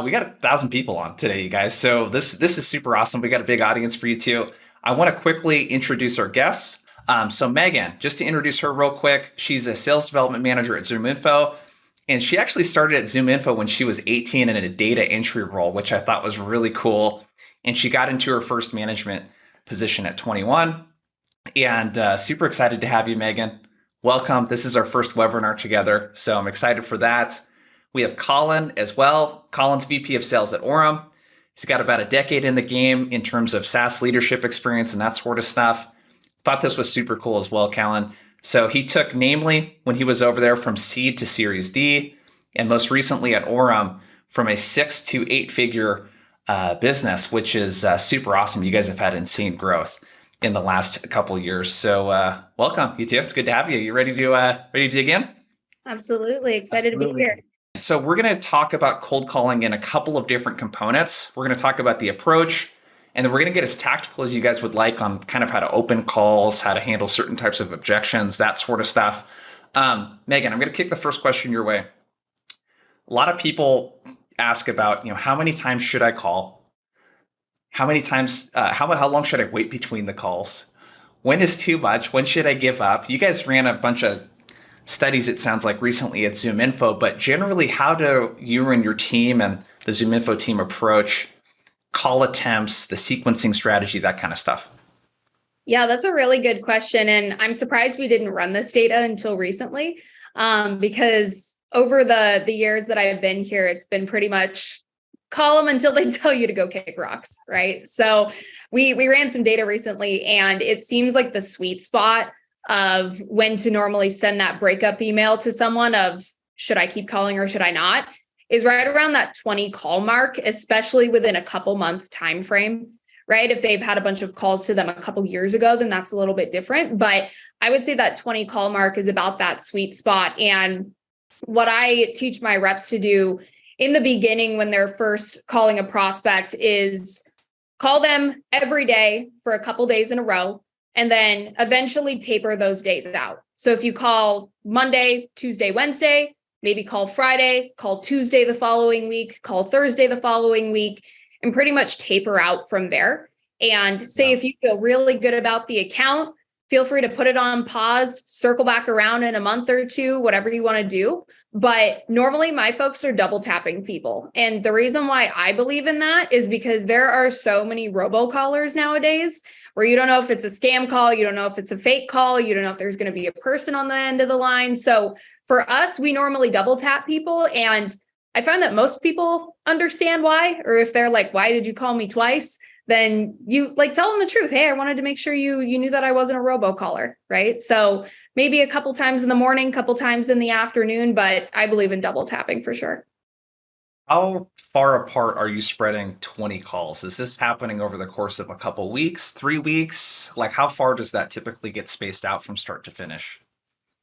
We got 1,000 people on today, you guys. So this is super awesome. We got a big audience for you too. I want to quickly introduce our guests. So Megan, just to introduce her real quick, she's a sales development manager at ZoomInfo. And she actually started at ZoomInfo when she was 18 in a data entry role, which I thought was really cool. And she got into her first management position at 21. And super excited to have you, Megan. Welcome. This is our first webinar together. So I'm excited for that. We have Colin as well. Colin's VP of Sales at Orum. He's got about a decade in the game in terms of SaaS leadership experience and that sort of stuff. Thought this was super cool as well, Colin. So he took Namely when he was over there from seed to Series D, and most recently at Orum from a 6 to 8 figure business, which is super awesome. You guys have had insane growth in the last couple of years. So welcome, you two. It's good to have you. You ready to dig in? Absolutely. Excited to be here. So we're going to talk about cold calling in a couple of different components. We're going to talk about the approach, and then we're going to get as tactical as you guys would like on kind of how to open calls, how to handle certain types of objections, that sort of stuff. Megan, I'm going to kick the first question your way. A lot of people ask about, how many times should I call? How many times, how long should I wait between the calls? When is too much? When should I give up? You guys ran a bunch of studies, it sounds like, recently at ZoomInfo, but generally, how do you and your team and the ZoomInfo team approach call attempts, the sequencing strategy, that kind of stuff? Yeah, that's a really good question. And I'm surprised we didn't run this data until recently, because over the years that I've been here, it's been pretty much call them until they tell you to go kick rocks, right? So we ran some data recently, and it seems like the sweet spot of when to normally send that breakup email to someone of should I keep calling or should I not is right around that 20 call mark, especially within a couple month time frame, right? If they've had a bunch of calls to them a couple years ago, then that's a little bit different. But I would say that 20 call mark is about that sweet spot. And what I teach my reps to do in the beginning when they're first calling a prospect is call them every day for a couple days in a row, and then eventually taper those days out. So if you call Monday, Tuesday, Wednesday, maybe call Friday, call Tuesday the following week, call Thursday the following week, and pretty much taper out from there. And say if you feel really good about the account, feel free to put it on pause, circle back around in a month or two, whatever you want to do. But normally my folks are double tapping people. And the reason why I believe in that is because there are so many robocallers nowadays where you don't know if it's a scam call, you don't know if it's a fake call, you don't know if there's going to be a person on the end of the line. So for us, we normally double tap people. And I find that most people understand why, or if they're like, why did you call me twice? Then you tell them the truth. Hey, I wanted to make sure you knew that I wasn't a robocaller, right? So maybe a couple times in the morning, couple times in the afternoon, but I believe in double tapping for sure. How far apart are you spreading 20 calls? Is this happening over the course of a couple weeks, 3 weeks? Like, how far does that typically get spaced out from start to finish?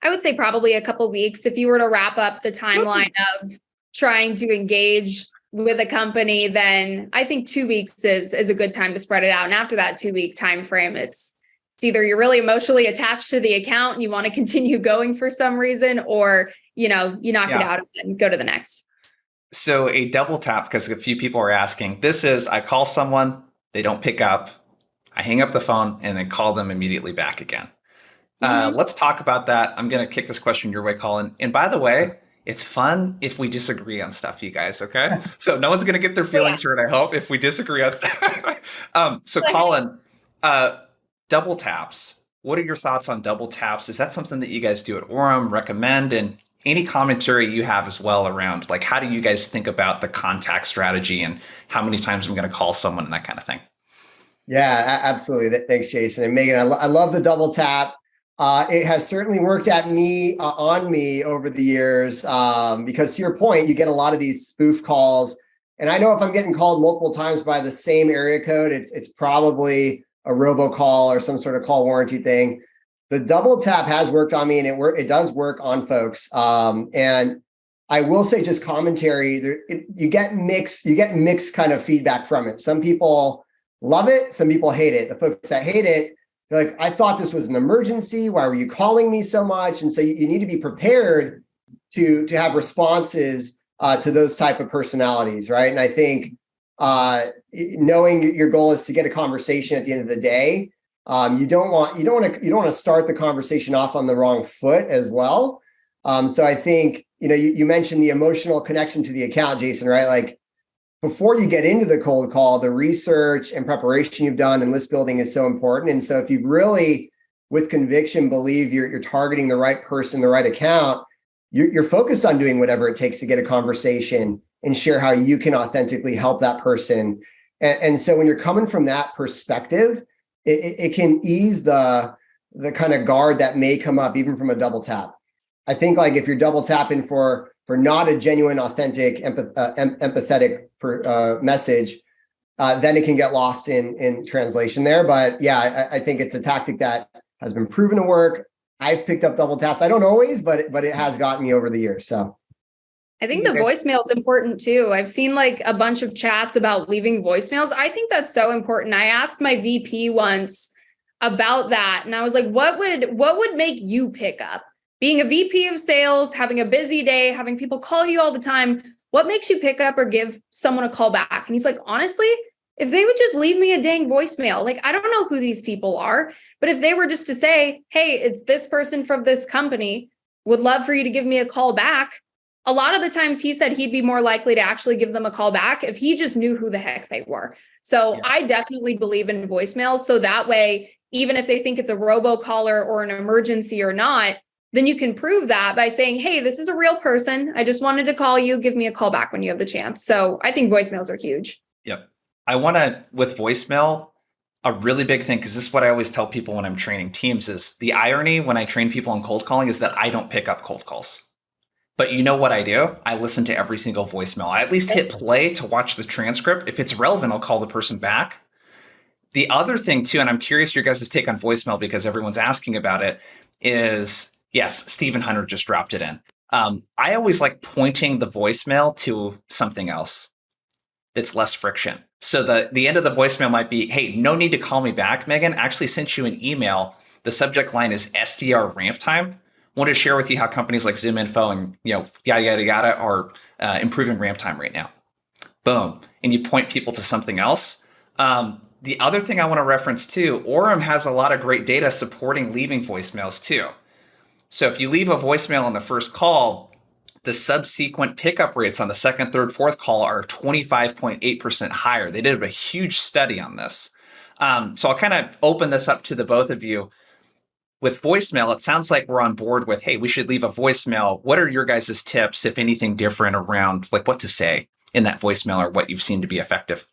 I would say probably a couple weeks. If you were to wrap up the timeline of trying to engage with a company, then I think 2 weeks is a good time to spread it out. And after that 2-week time frame, it's either you're really emotionally attached to the account and you want to continue going for some reason, or you knock it out and go to the next. So a double tap, because a few people are asking, this is, I call someone, they don't pick up, I hang up the phone, and then call them immediately back again. Let's talk about that. I'm going to kick this question your way, Colin. And by the way, it's fun if we disagree on stuff, you guys, okay? So no one's going to get their feelings hurt, I hope, if we disagree on stuff. So Colin, double taps. What are your thoughts on double taps? Is that something that you guys do at Orum, recommend? And any commentary you have as well around, like, how do you guys think about the contact strategy and how many times I'm going to call someone and that kind of thing? Yeah, absolutely. Thanks, Jason. And Megan, I love the double tap. It has certainly worked on me over the years, because to your point, you get a lot of these spoof calls. And I know if I'm getting called multiple times by the same area code, it's probably a robocall or some sort of call warranty thing. The double tap has worked on me, and it does work on folks. And I will say, just commentary, you get mixed kind of feedback from it. Some people love it, some people hate it. The folks that hate it, they're like, I thought this was an emergency. Why were you calling me so much? And so you need to be prepared to have responses to those type of personalities, right? And I think knowing your goal is to get a conversation at the end of the day, you don't want to start the conversation off on the wrong foot as well. So I think, you mentioned the emotional connection to the account, Jason, right? Like before you get into the cold call, the research and preparation you've done and list building is so important. And so if you really, with conviction, believe you're targeting the right person, the right account, you're focused on doing whatever it takes to get a conversation and share how you can authentically help that person. And so when you're coming from that perspective, it can ease the kind of guard that may come up even from a double tap. I think like if you're double tapping for not a genuine, authentic, empathetic message, then it can get lost in translation there. But yeah, I think it's a tactic that has been proven to work. I've picked up double taps. I don't always, but it has gotten me over the years. So I think the voicemail is important too. I've seen like a bunch of chats about leaving voicemails. I think that's so important. I asked my VP once about that, and I was like, what would make you pick up? Being a VP of sales, having a busy day, having people call you all the time, what makes you pick up or give someone a call back? And he's like, honestly, if they would just leave me a dang voicemail, like, I don't know who these people are, but if they were just to say, hey, it's this person from this company, would love for you to give me a call back. A lot of the times he said he'd be more likely to actually give them a call back if he just knew who the heck they were. So yeah. I definitely believe in voicemails. So that way, even if they think it's a robocaller or an emergency or not, then you can prove that by saying, hey, this is a real person. I just wanted to call you. Give me a call back when you have the chance. So I think voicemails are huge. Yep. I want to, with voicemail, a really big thing, because this is what I always tell people when I'm training teams, is the irony when I train people on cold calling is that I don't pick up cold calls. But you know what I do? I listen to every single voicemail. I at least hit play to watch the transcript. If it's relevant, I'll call the person back. The other thing too, and I'm curious your guys' take on voicemail because everyone's asking about it, is, yes, Stephen Hunter just dropped it in. I always like pointing the voicemail to something else that's less friction. So the end of the voicemail might be, hey, no need to call me back, Megan. Actually sent you an email. The subject line is SDR ramp time. Want to share with you how companies like ZoomInfo and yada are improving ramp time right now. Boom, and you point people to something else. The other thing I want to reference too, Orum has a lot of great data supporting leaving voicemails too. So if you leave a voicemail on the first call, the subsequent pickup rates on the second, third, fourth call are 25.8% higher. They did a huge study on this. So I'll kind of open this up to the both of you. With voicemail, it sounds like we're on board with, hey, we should leave a voicemail. What are your guys' tips, if anything different, around like what to say in that voicemail or what you've seen to be effective?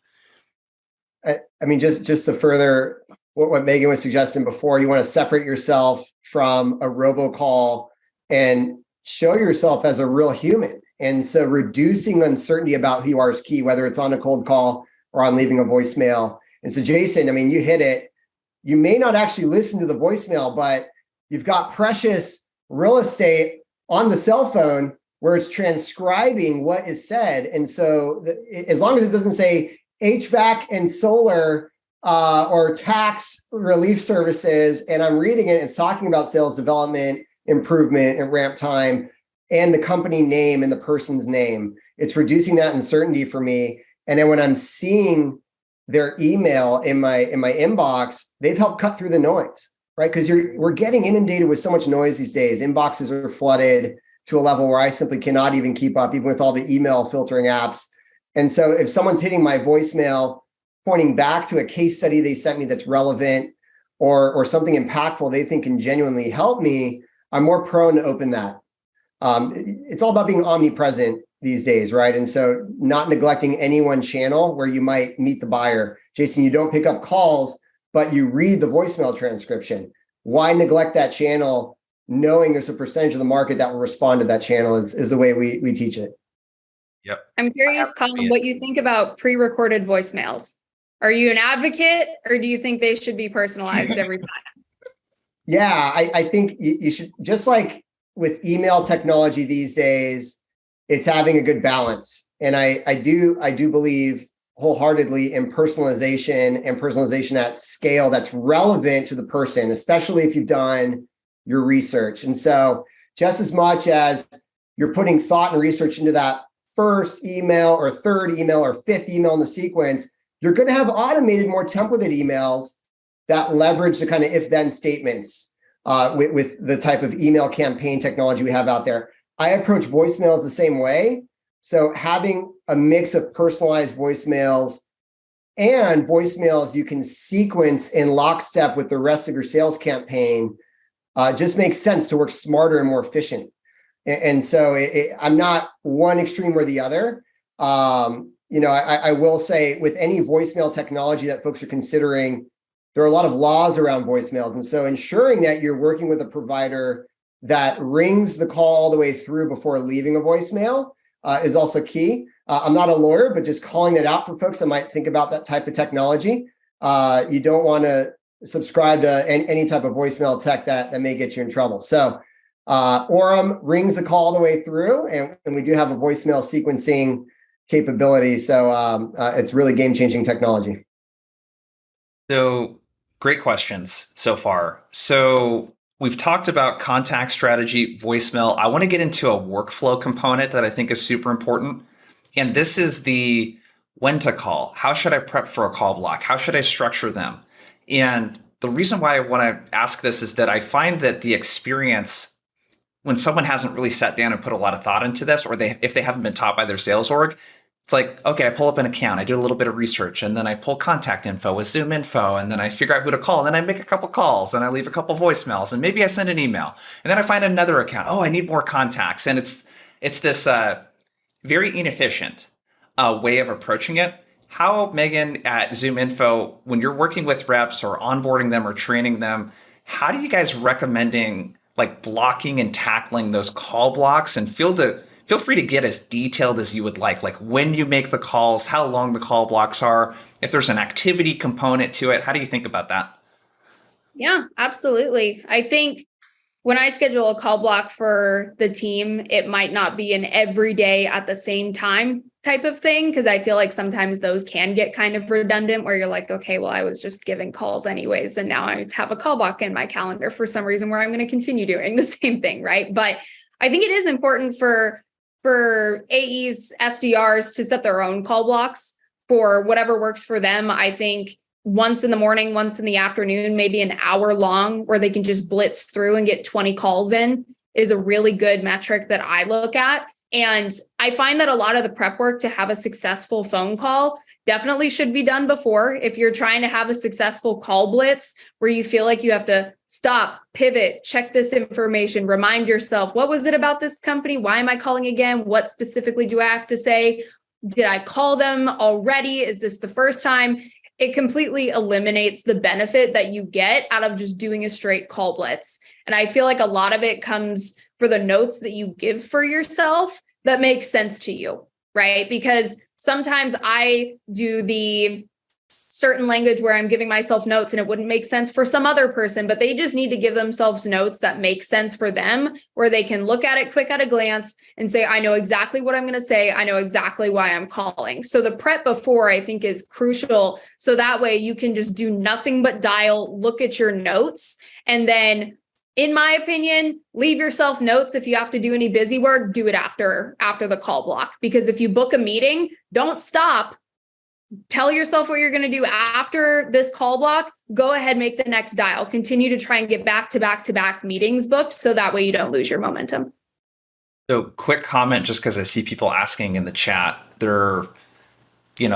I mean, just to further what Megan was suggesting before, you want to separate yourself from a robocall and show yourself as a real human. And so reducing uncertainty about who you are is key, whether it's on a cold call or on leaving a voicemail. And so Jason, I mean, you hit it. You may not actually listen to the voicemail, but you've got precious real estate on the cell phone where it's transcribing what is said. And so as long as it doesn't say HVAC and solar or tax relief services, and I'm reading it, it's talking about sales development, improvement, and ramp time, and the company name and the person's name. It's reducing that uncertainty for me. And then when I'm seeing their email in my inbox, they've helped cut through the noise, right? Because we're getting inundated with so much noise these days. Inboxes are flooded to a level where I simply cannot even keep up, even with all the email filtering apps. And so if someone's hitting my voicemail, pointing back to a case study they sent me that's relevant or something impactful they think can genuinely help me, I'm more prone to open that. It's all about being omnipresent these days, right? And so not neglecting any one channel where you might meet the buyer. Jason, you don't pick up calls, but you read the voicemail transcription. Why neglect that channel, knowing there's a percentage of the market that will respond to that channel is the way we teach it. Yep. I'm curious, Colin, what you think about pre-recorded voicemails. Are you an advocate, or do you think they should be personalized every time? Yeah, I think you should, just like with email technology these days, it's having a good balance. And I do believe wholeheartedly in personalization and personalization at scale that's relevant to the person, especially if you've done your research. And so just as much as you're putting thought and research into that first email or third email or fifth email in the sequence, you're going to have automated, more templated emails that leverage the kind of if-then statements with the type of email campaign technology we have out there. I approach voicemails the same way. So having a mix of personalized voicemails and voicemails you can sequence in lockstep with the rest of your sales campaign just makes sense to work smarter and more efficient. And so I'm not one extreme or the other. I will say with any voicemail technology that folks are considering, there are a lot of laws around voicemails. And so ensuring that you're working with a provider that rings the call all the way through before leaving a voicemail is also key. I'm not a lawyer, but just calling it out for folks that might think about that type of technology. You don't want to subscribe to any type of voicemail tech that may get you in trouble. So Orum rings the call all the way through, and we do have a voicemail sequencing capability. So it's really game-changing technology. So great questions so far. So we've talked about contact strategy, voicemail. I want to get into a workflow component that I think is super important. And this is the when to call. How should I prep for a call block? How should I structure them? And the reason why I want to ask this is that I find that the experience when someone hasn't really sat down and put a lot of thought into this, or if they haven't been taught by their sales org, it's like, okay, I pull up an account, I do a little bit of research, and then I pull contact info with ZoomInfo, and then I figure out who to call, and then I make a couple calls, and I leave a couple voicemails, and maybe I send an email, and then I find another account. Oh, I need more contacts, and it's this very inefficient way of approaching it. How, Megan, at ZoomInfo, when you're working with reps or onboarding them or training them, how do you guys recommending like blocking and tackling those call blocks? And feel free to get as detailed as you would like when you make the calls, how long the call blocks are, if there's an activity component to it. How do you think about that? Yeah, absolutely. I think when I schedule a call block for the team, it might not be an every day at the same time type of thing, because I feel like sometimes those can get kind of redundant where you're like, okay, well, I was just giving calls anyways, and now I have a call block in my calendar for some reason where I'm going to continue doing the same thing, right? But I think it is important for AEs, SDRs to set their own call blocks for whatever works for them. I think once in the morning, once in the afternoon, maybe an hour long where they can just blitz through and get 20 calls in is a really good metric that I look at. And I find that a lot of the prep work to have a successful phone call definitely should be done before. If you're trying to have a successful call blitz where you feel like you have to stop, pivot, check this information, remind yourself, what was it about this company? Why am I calling again? What specifically do I have to say? Did I call them already? Is this the first time? It completely eliminates the benefit that you get out of just doing a straight call blitz. And I feel like a lot of it comes for the notes that you give for yourself that makes sense to you, right? Because sometimes I do the certain language where I'm giving myself notes and it wouldn't make sense for some other person, but they just need to give themselves notes that make sense for them, where they can look at it quick at a glance and say, I know exactly what I'm going to say. I know exactly why I'm calling. So the prep before, I think, is crucial. So that way you can just do nothing but dial, look at your notes, and then, in my opinion, leave yourself notes. If you have to do any busy work, do it after the call block. Because if you book a meeting, don't stop. Tell yourself what you're going to do after this call block. Go ahead, make the next dial. Continue to try and get back to back meetings booked, so that way you don't lose your momentum. So quick comment, just because I see people asking in the chat,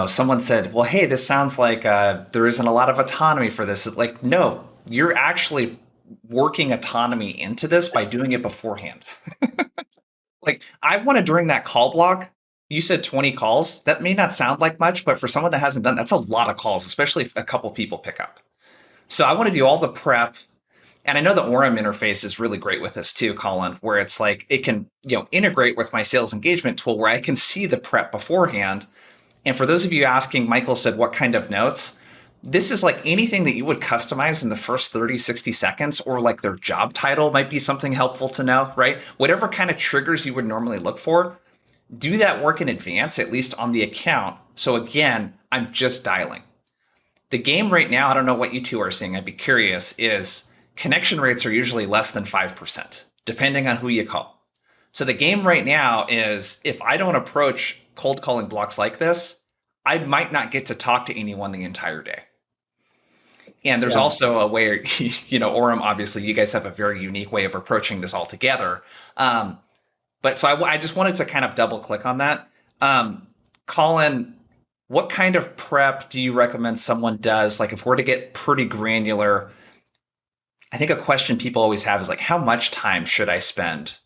someone said, well, hey, this sounds like there isn't a lot of autonomy for this. It's like, no, you're actually working autonomy into this by doing it beforehand. Like, I want to, during that call block, you said 20 calls. That may not sound like much, but for someone that hasn't done, that's a lot of calls, especially if a couple people pick up. So I want to do all the prep. And I know the Orum interface is really great with this too, Colin, where it's like, it can, integrate with my sales engagement tool where I can see the prep beforehand. And for those of you asking, Michael said, what kind of notes? This is like anything that you would customize in the first 30, 60 seconds, or like their job title might be something helpful to know, right? Whatever kind of triggers you would normally look for, do that work in advance, at least on the account. So again, I'm just dialing. The game right now, I don't know what you two are seeing, I'd be curious, is connection rates are usually less than 5%, depending on who you call. So the game right now is if I don't approach cold calling blocks like this, I might not get to talk to anyone the entire day. And there's also a way, Orum, obviously, you guys have a very unique way of approaching this altogether. But so I just wanted to kind of double click on that. Colin, what kind of prep do you recommend someone does? Like if we're to get pretty granular, I think a question people always have is like, how much time should I spend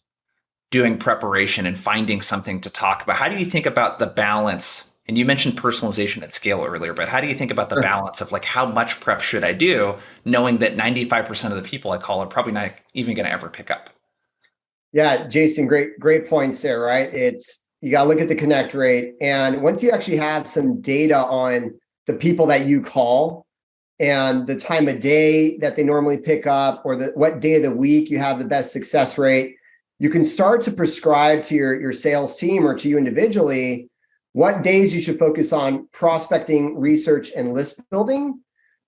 doing preparation and finding something to talk about? How do you think about the balance? And you mentioned personalization at scale earlier, but how do you think about the balance of like how much prep should I do, knowing that 95% of the people I call are probably not even going to ever pick up? Yeah, Jason, great points there, right? You got to look at the connect rate. And once you actually have some data on the people that you call and the time of day that they normally pick up, or what day of the week you have the best success rate, you can start to prescribe to your sales team or to you individually what days you should focus on prospecting, research, and list building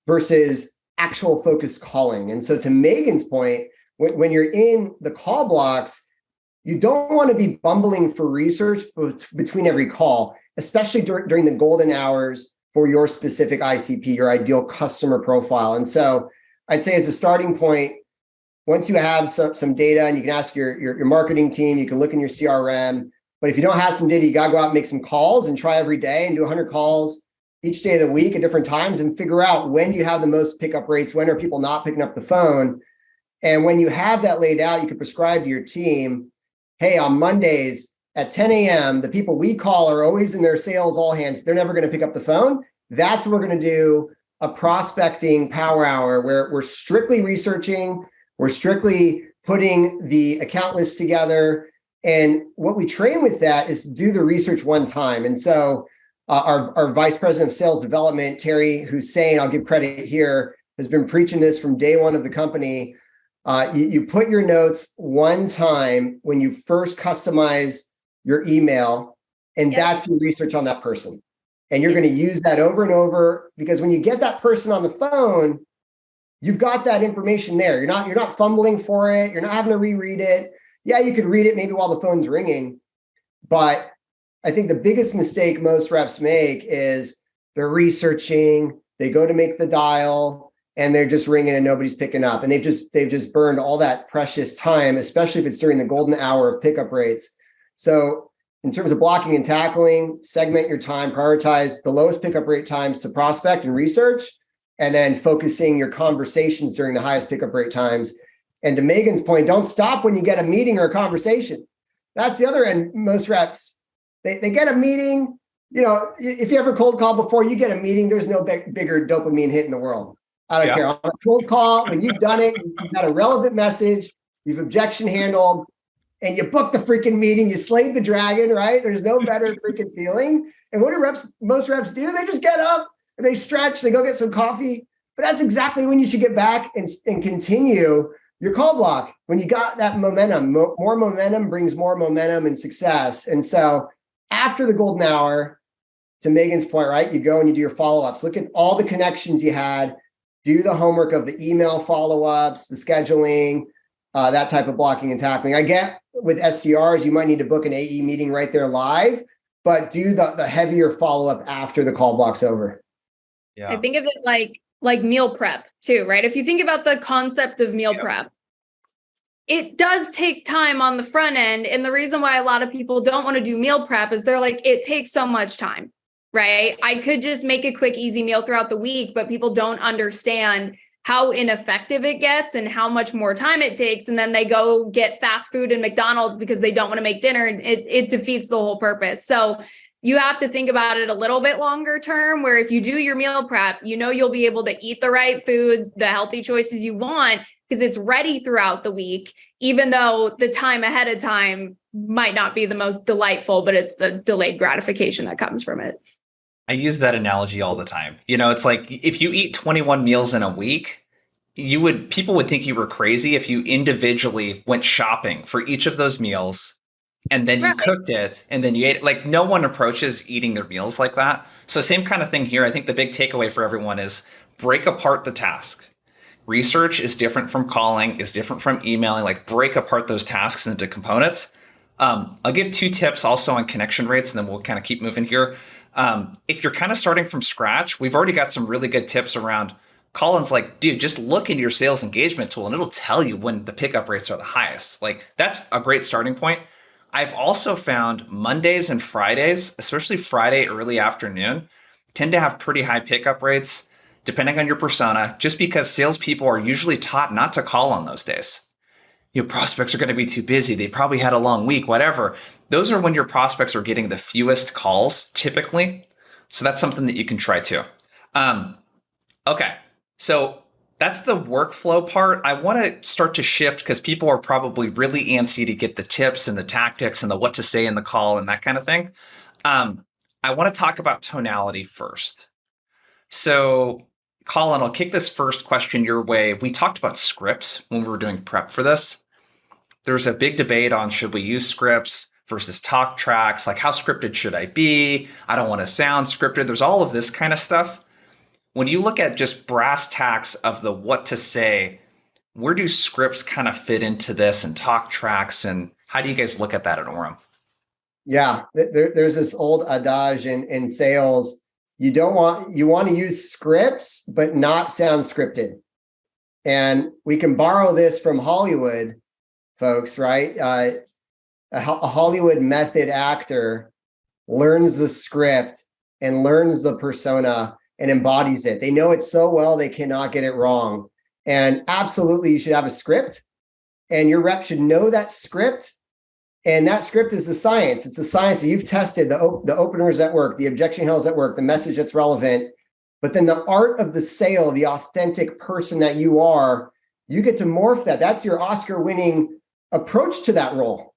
versus actual focused calling. And so to Megan's point, when you're in the call blocks, you don't want to be bumbling for research between every call, especially during the golden hours for your specific ICP, your ideal customer profile. And so I'd say as a starting point, once you have some data and you can ask your marketing team, you can look in your CRM. But if you don't have some data, you got to go out and make some calls and try every day and do 100 calls each day of the week at different times and figure out when you have the most pickup rates, when are people not picking up the phone. And when you have that laid out, you can prescribe to your team, hey, on Mondays at 10 a.m., the people we call are always in their sales all hands. They're never going to pick up the phone. That's what we're going to do a prospecting power hour where we're strictly researching, we're strictly putting the account list together. And what we train with that is do the research one time. And so our vice president of sales development, Terry Hussein, I'll give credit here, has been preaching this from day one of the company. You put your notes one time when you first customize your email, and that's your research on that person. And you're going to use that over and over, because when you get that person on the phone, you've got that information there. You're not fumbling for it. You're not having to reread it. Yeah, you could read it maybe while the phone's ringing, but I think the biggest mistake most reps make is they're researching, they go to make the dial, and they're just ringing and nobody's picking up. And they've just burned all that precious time, especially if it's during the golden hour of pickup rates. So in terms of blocking and tackling, segment your time, prioritize the lowest pickup rate times to prospect and research, and then focusing your conversations during the highest pickup rate times. And to Megan's point, don't stop when you get a meeting or a conversation. That's the other end. Most reps, they get a meeting. If you ever cold call before, you get a meeting, there's no bigger dopamine hit in the world. I don't care. On a cold call, when you've done it, you've got a relevant message, you've objection handled, and you booked the freaking meeting, you slayed the dragon, right? There's no better freaking feeling. And what do most reps do? They just get up and they stretch, they go get some coffee. But that's exactly when you should get back and continue your call block. When you got that momentum, more momentum brings more momentum and success. And so after the golden hour, to Megan's point, right, you go and you do your follow-ups. Look at all the connections you had. Do the homework of the email follow-ups, the scheduling, that type of blocking and tackling. I get with SDRs, you might need to book an AE meeting right there live, but do the heavier follow-up after the call block's over. Yeah. I think of it like meal prep too, right? If you think about the concept of meal prep, it does take time on the front end. And the reason why a lot of people don't want to do meal prep is they're like, it takes so much time, right? I could just make a quick, easy meal throughout the week, but people don't understand how ineffective it gets and how much more time it takes. And then they go get fast food in McDonald's because they don't want to make dinner, and it defeats the whole purpose. So you have to think about it a little bit longer term, where if you do your meal prep, you'll be able to eat the right food, the healthy choices you want, because it's ready throughout the week, even though the time ahead of time might not be the most delightful, but it's the delayed gratification that comes from it. I use that analogy all the time. It's like if you eat 21 meals in a week, people would think you were crazy if you individually went shopping for each of those meals and then you cooked it and then you ate it. Like, no one approaches eating their meals like that. So same kind of thing here. I think the big takeaway for everyone is break apart the task. Research is different from calling, is different from emailing. Like, break apart those tasks into components. I'll give 2 tips also on connection rates, and then we'll kind of keep moving here. If you're kind of starting from scratch, we've already got some really good tips around. Colin's like, dude, just look into your sales engagement tool and it'll tell you when the pickup rates are the highest. Like, that's a great starting point. I've also found Mondays and Fridays, especially Friday early afternoon, tend to have pretty high pickup rates, depending on your persona, just because salespeople are usually taught not to call on those days. Prospects are going to be too busy. They probably had a long week, whatever. Those are when your prospects are getting the fewest calls typically. So that's something that you can try too. Okay. So that's the workflow part. I want to start to shift because people are probably really antsy to get the tips and the tactics and the what to say in the call and that kind of thing. I want to talk about tonality first. So, Colin, I'll kick this first question your way. We talked about scripts when we were doing prep for this. There's a big debate on should we use scripts versus talk tracks, like how scripted should I be? I don't want to sound scripted. There's all of this kind of stuff. When you look at just brass tacks of the what to say, where do scripts kind of fit into this and talk tracks? And how do you guys look at that at Orum? Yeah, there's this old adage in sales. You want to use scripts, but not sound scripted. And we can borrow this from Hollywood, folks, right? A Hollywood method actor learns the script and learns the persona and embodies it. They know it so well, they cannot get it wrong. And absolutely, you should have a script, and your rep should know that script. And that script is the science. It's the science that you've tested, the openers that work, the objection handles that work, the message that's relevant. But then the art of the sale, the authentic person that you are, you get to morph that. That's your Oscar-winning approach to that role,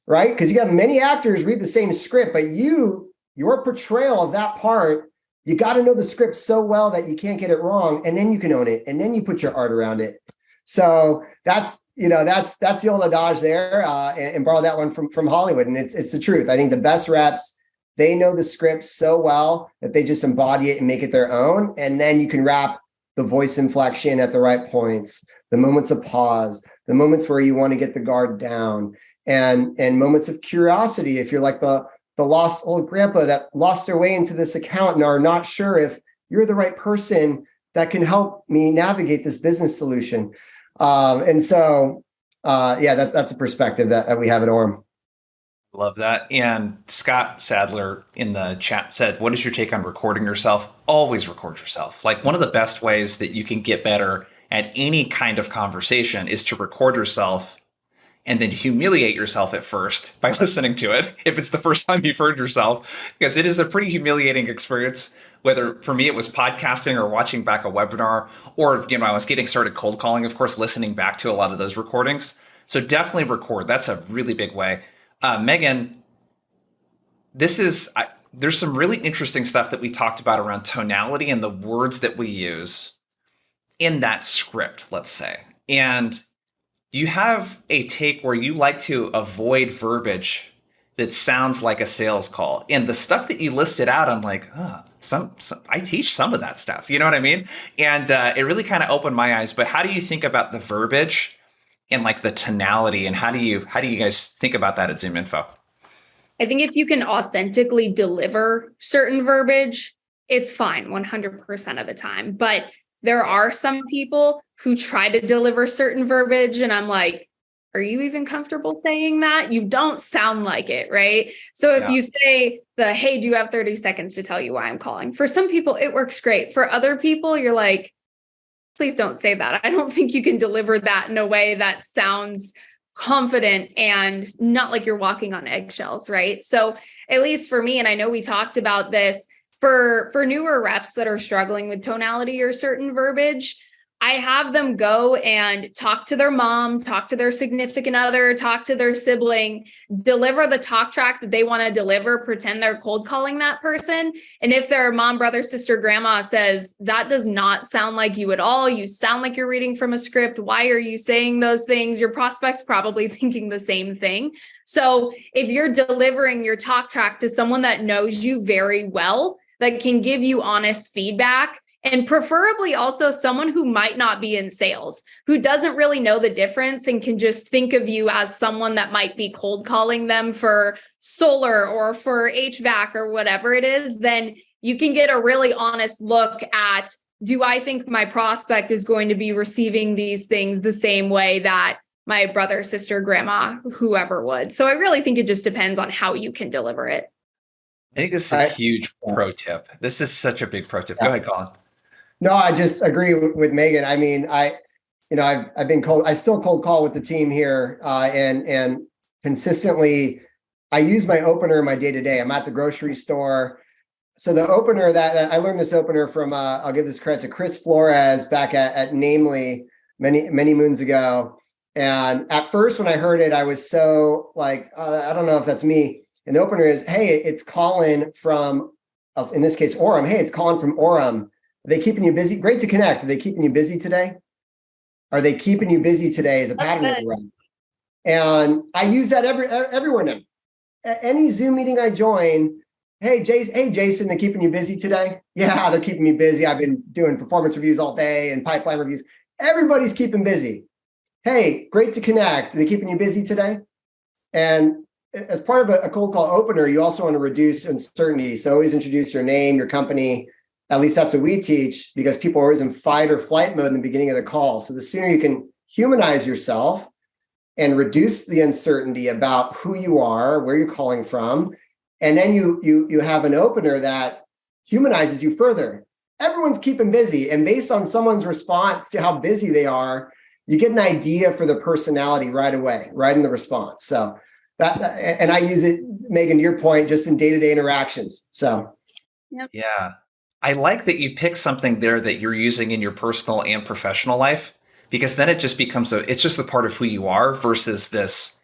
right? Because you have many actors read the same script, but your portrayal of that part, you got to know the script so well that you can't get it wrong, and then you can own it, and then you put your art around it. So that's the old adage there, and borrow that one from Hollywood, and it's the truth. I think the best reps, they know the script so well that they just embody it and make it their own, and then you can wrap the voice inflection at the right points, the moments of pause, the moments where you want to get the guard down, and moments of curiosity. If you're like the lost old grandpa that lost their way into this account and are not sure if you're the right person that can help me navigate this business solution. That's a perspective that we have at Orum. Love that. And Scott Sadler in the chat said, what is your take on recording yourself? Always record yourself. Like, one of the best ways that you can get better at any kind of conversation is to record yourself and then humiliate yourself at first by listening to it, if it's the first time you've heard yourself, because it is a pretty humiliating experience. Whether for me it was podcasting or watching back a webinar, or I was getting started cold calling, of course, listening back to a lot of those recordings. So definitely record. That's a really big way. Megan, there's some really interesting stuff that we talked about around tonality and the words that we use in that script, let's say. And you have a take where you like to avoid verbiage that sounds like a sales call. And the stuff that you listed out, I'm like, I teach some of that stuff. You know what I mean? And it really kind of opened my eyes. But how do you think about the verbiage and like the tonality? And how do you guys think about that at ZoomInfo? I think if you can authentically deliver certain verbiage, it's fine 100% of the time. But there are some people who try to deliver certain verbiage, and I'm like, are you even comfortable saying that? You don't sound like it, right? So if you say hey, do you have 30 seconds to tell you why I'm calling? For some people, it works great. For other people, you're like, please don't say that. I don't think you can deliver that in a way that sounds confident and not like you're walking on eggshells, right? So at least for me, and I know we talked about this, for newer reps that are struggling with tonality or certain verbiage, I have them go and talk to their mom, talk to their significant other, talk to their sibling, deliver the talk track that they want to deliver, pretend they're cold calling that person. And if their mom, brother, sister, grandma says, that does not sound like you at all, you sound like you're reading from a script, why are you saying those things? Your prospect's probably thinking the same thing. So if you're delivering your talk track to someone that knows you very well, that can give you honest feedback, and preferably also someone who might not be in sales, who doesn't really know the difference and can just think of you as someone that might be cold calling them for solar or for HVAC or whatever it is. Then you can get a really honest look at, do I think my prospect is going to be receiving these things the same way that my brother, sister, grandma, whoever would? So I really think it just depends on how you can deliver it. I think this is a huge pro tip. This is such a big pro tip. Go ahead, Colin. No, I just agree with Megan. I mean, I've been I still cold call with the team here, and consistently, I use my opener in my day to day. I'm at the grocery store. So the opener that I learned this opener from, I'll give this credit to Chris Flores back at Namely many moons ago. And at first, when I heard it, I was so like, I don't know if that's me. And the opener is, hey, it's Colin from, in this case, Orum. Hey, it's Colin from Orum. Are they keeping you busy? Great to connect. Are they keeping you busy today? Are they keeping you busy today as a pattern? And I use that everyone. Any Zoom meeting I join, hey, Jason, they're keeping you busy today? Yeah, they're keeping me busy. I've been doing performance reviews all day and pipeline reviews. Everybody's keeping busy. Hey, great to connect. Are they keeping you busy today? And as part of a cold call opener, you also want to reduce uncertainty. So always introduce your name, your company. At least that's what we teach, because people are always in fight or flight mode in the beginning of the call. So the sooner you can humanize yourself and reduce the uncertainty about who you are, where you're calling from, and then you have an opener that humanizes you further. Everyone's keeping busy, and based on someone's response to how busy they are, you get an idea for the personality right away, right in the response. So and I use it, Megan, to your point, just in day-to-day interactions. So, yep. Yeah. I like that you pick something there that you're using in your personal and professional life, because then it just becomes it's just a part of who you are versus this,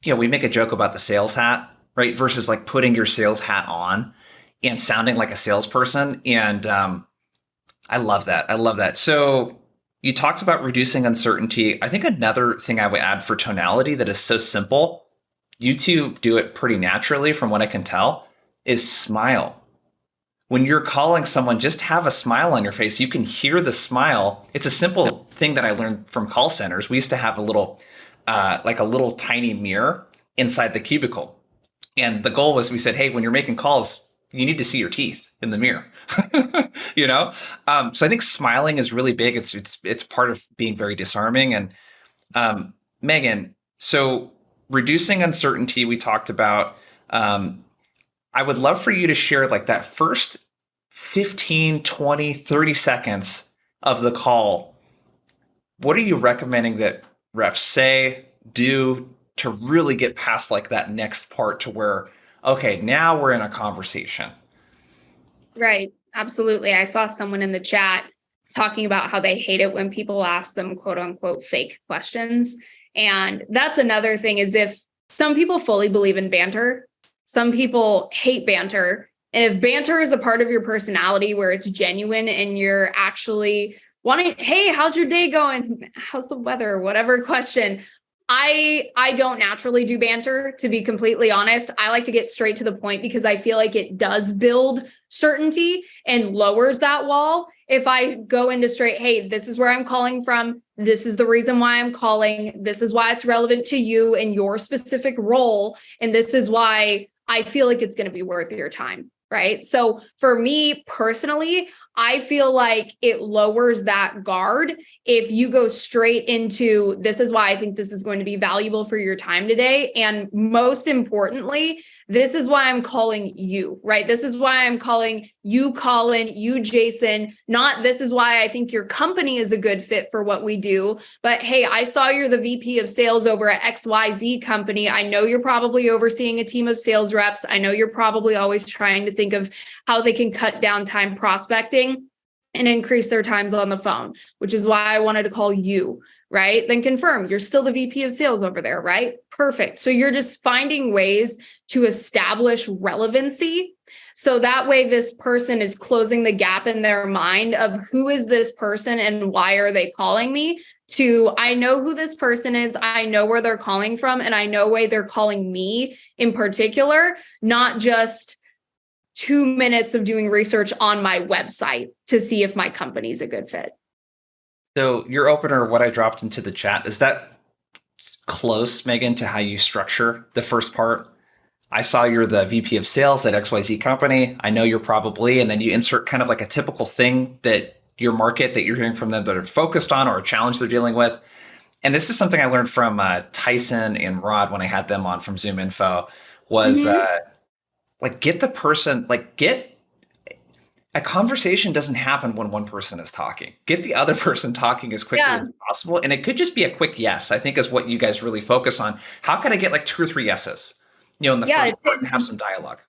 we make a joke about the sales hat, right? Versus like putting your sales hat on and sounding like a salesperson. And I love that. I love that. So you talked about reducing uncertainty. I think another thing I would add for tonality that is so simple, you two do it pretty naturally from what I can tell, is smile. When you're calling someone, just have a smile on your face. You can hear the smile. It's a simple thing that I learned from call centers. We used to have a little tiny mirror inside the cubicle. And the goal was, we said, hey, when you're making calls, you need to see your teeth in the mirror. So I think smiling is really big. It's part of being very disarming. And Megan, so reducing uncertainty, we talked about. I would love for you to share like that first 15, 20, 30 seconds of the call. What are you recommending that reps say, do to really get past like that next part to where, okay, now we're in a conversation? Right. Absolutely. I saw someone in the chat talking about how they hate it when people ask them quote unquote fake questions. And that's another thing, is if some people fully believe in banter, some people hate banter. And if banter is a part of your personality where it's genuine and you're actually wanting, hey, how's your day going? How's the weather? Whatever question. I don't naturally do banter, to be completely honest. I like to get straight to the point because I feel like it does build certainty and lowers that wall. If I go into straight, hey, this is where I'm calling from. This is the reason why I'm calling. This is why it's relevant to you and your specific role. And this is why I feel like it's going to be worth your time. Right. So for me personally, I feel like it lowers that guard if you go straight into, this is why I think this is going to be valuable for your time today. And most importantly, this is why I'm calling you, right? This is why I'm calling you, Colin, you, Jason, not this is why I think your company is a good fit for what we do. But hey, I saw you're the VP of sales over at XYZ company. I know you're probably overseeing a team of sales reps. I know you're probably always trying to think of how they can cut down time prospecting and increase their times on the phone, which is why I wanted to call you, right? Then confirm you're still the VP of sales over there, right? Perfect. So you're just finding ways to establish relevancy. So that way this person is closing the gap in their mind of who is this person and why are they calling me, to I know who this person is, I know where they're calling from, and I know why they're calling me in particular, not just 2 minutes of doing research on my website to see if my company's a good fit. So your opener, what I dropped into the chat, is that close, Megan, to how you structure the first part? I saw you're the VP of sales at XYZ company. I know you're probably, and then you insert kind of like a typical thing that your market that you're hearing from them that are focused on or a challenge they're dealing with. And this is something I learned from Tyson and Rod when I had them on from ZoomInfo was like get the person, like get a conversation doesn't happen when one person is talking. Get the other person talking as quickly as possible. And it could just be a quick yes, I think is what you guys really focus on. How can I get like 2 or 3 yeses, in the first part and have some dialogue?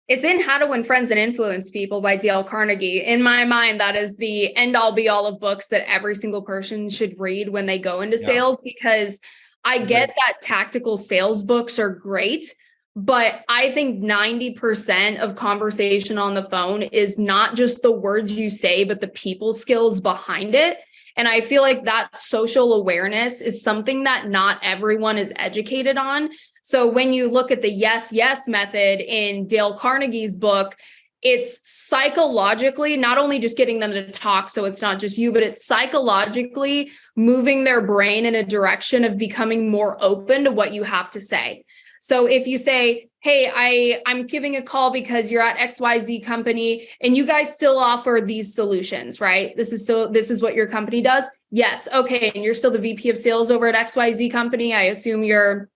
It's in How to Win Friends and Influence People by Dale Carnegie. In my mind, that is the end all be all of books that every single person should read when they go into sales, because I get that tactical sales books are great, but I think 90% of conversation on the phone is not just the words you say, but the people skills behind it. And I feel like that social awareness is something that not everyone is educated on. So when you look at the yes, yes method in Dale Carnegie's book, it's psychologically not only just getting them to talk, so it's not just you, but it's psychologically moving their brain in a direction of becoming more open to what you have to say. So if you say, hey, I'm giving a call because you're at XYZ company and you guys still offer these solutions, right? This is what your company does. Yes. Okay. And you're still the VP of sales over at XYZ company. I assume you're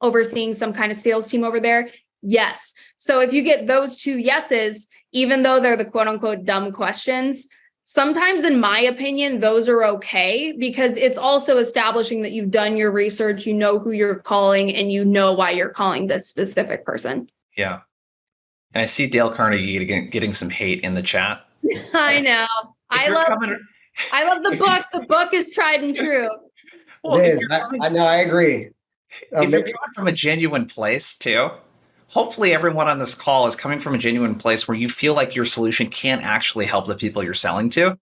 overseeing some kind of sales team over there. Yes. So if you get those 2 yeses, even though they're the quote unquote dumb questions, sometimes, in my opinion, those are okay because it's also establishing that you've done your research, you know who you're calling, and you know why you're calling this specific person. Yeah. And I see Dale Carnegie getting some hate in the chat. I know. I love the book. The book is tried and true. Well, it is. I know. I agree. If you're coming from a genuine place too, hopefully everyone on this call is coming from a genuine place where you feel like your solution can actually help the people you're selling to.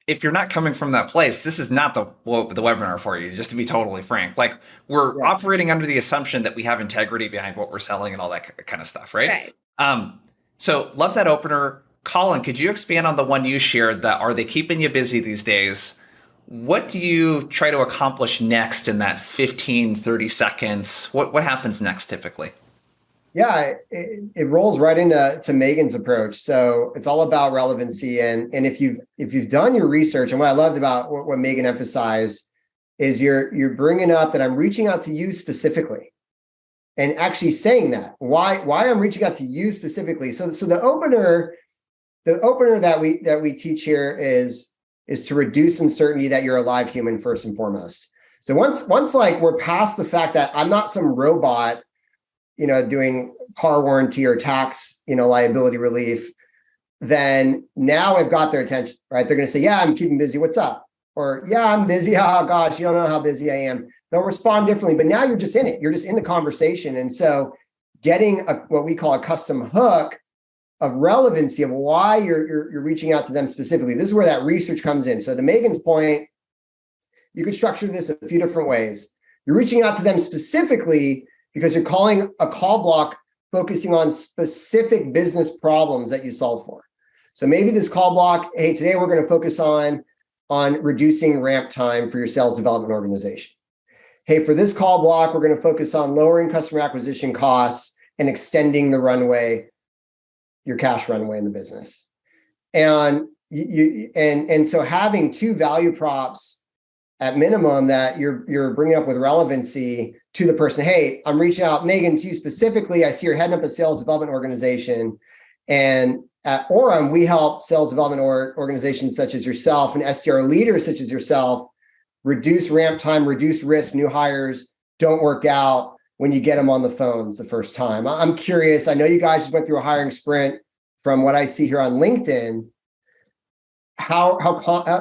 If you're not coming from that place, this is not the webinar for you, just to be totally frank. Like we're operating under the assumption that we have integrity behind what we're selling and all that kind of stuff, right? So love that opener. Colin, could you expand on the one you shared, that are they keeping you busy these days? What do you try to accomplish next in that 15, 30 seconds? What happens next typically? Yeah, it rolls right into Megan's approach. So it's all about relevancy. And if you've done your research, and what I loved about what Megan emphasized is you're bringing up that I'm reaching out to you specifically, and actually saying that why I'm reaching out to you specifically. So the opener that we teach here is to reduce uncertainty that you're a live human first and foremost. So once like we're past the fact that I'm not some robot, doing car warranty or tax, liability relief, then now I've got their attention, right? They're going to say, yeah, I'm keeping busy. What's up? Or yeah, I'm busy. Oh gosh, you don't know how busy I am. They'll respond differently, but now you're just in it. You're just in the conversation. And so getting what we call a custom hook of relevancy of why you're reaching out to them specifically. This is where that research comes in. So to Megan's point, you could structure this a few different ways. You're reaching out to them specifically because you're calling a call block focusing on specific business problems that you solve for. So maybe this call block, hey, today we're going to focus on reducing ramp time for your sales development organization. Hey, for this call block, we're going to focus on lowering customer acquisition costs and extending the runway, your cash runway in the business. And so having 2 value props at minimum that you're bringing up with relevancy to the person. Hey, I'm reaching out, Megan, to you specifically. I see you're heading up a sales development organization. And at Orum, we help sales development organizations such as yourself and SDR leaders such as yourself reduce ramp time, reduce risk. New hires don't work out when you get them on the phones the first time. I'm curious. I know you guys just went through a hiring sprint. From what I see here on LinkedIn,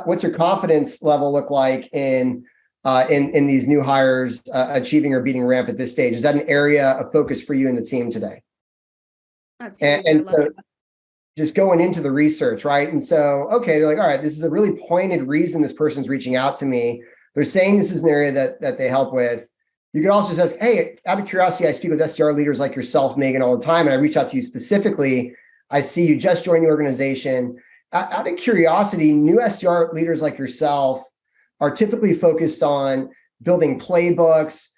what's your confidence level look like in these new hires achieving or beating ramp at this stage? Is that an area of focus for you and the team today? And so just going into the research, right? And so, okay, they're like, all right, this is a really pointed reason this person's reaching out to me. They're saying this is an area that they help with. You could also just ask, hey, out of curiosity, I speak with SDR leaders like yourself, Megan, all the time, and I reach out to you specifically. I see you just joined the organization. Out of curiosity, new SDR leaders like yourself are typically focused on building playbooks,